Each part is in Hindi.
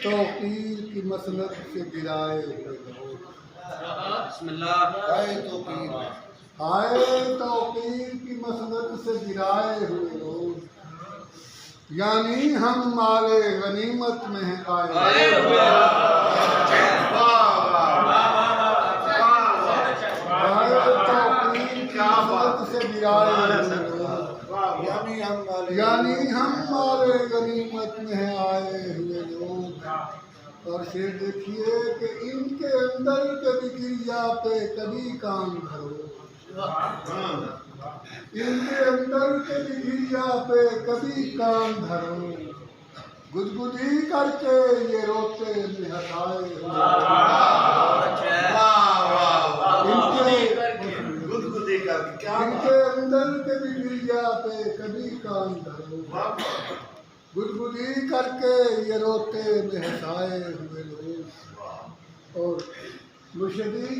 तौकीर की मसनद से गिराए हुए लोग। हाय तौकीर की मसनद से गिराए हुए लोग, यानी हम माले गनीमत में हैं आए हुए। से गिराए हुए लोग, यानी हम माले गनीमत में हैं आए हुए लोग। और शेर देखिए कि इनके अंदर कभी क्रिया पे कभी काम धरो, इनके अंदर कभी क्रिया पे कभी काम धरो, गुदगुदी करके ये रोते निहराए हुए। इनके अंदर कभी क्रिया पे कभी काम धरो, गुदगुदी करके ये रोते बहसाए हुए लोग। और मुर्शिदी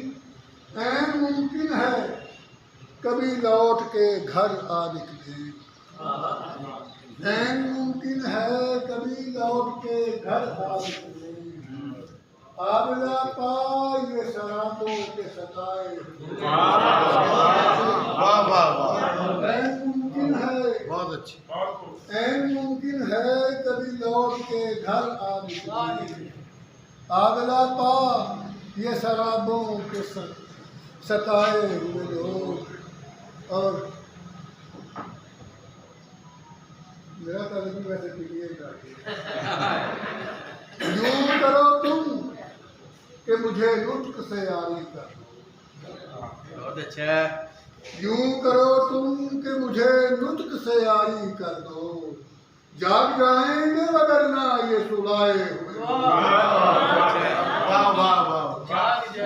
ऐन मुमकिन है कभी लौट के घर आ निकले, ऐन मुमकिन है कभी लौट के घर आ निकले, आबला पा ये शराबों के सताए। ऐन मुमकिन है, बहुत अच्छी, ऐन मुमकिन है कभी लौट के घर आ निकले, आगला पा ये शराबों के सताए हुए लोग। और मेरा तर्जुमा वैसे पीलिएगा, यूं करो तुम कि मुझे लुत्फ से यारी कर, बहुत अच्छा, यूं करो तुम कि मुझे लुत्फ से यारी कर दो, जाग जाएंगे वगरना ये सुलाए हुए।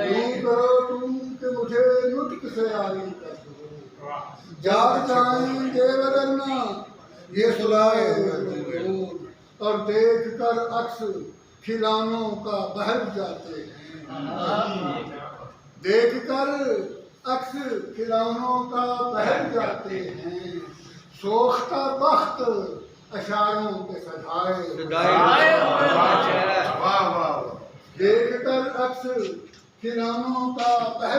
यूं करो तुम कि मुझे लुत्फ से यारी कर दो, जाग जाएंगे वगरना ये सुलाए हुए। और देख कर अक्स खिलानों का बहल जाते हैं, देख कर अक्स खिलौनों का बहल जाते हैं, सोख्ता बख्त अशारों के सजाए। देख कर अक्स खिलौनों का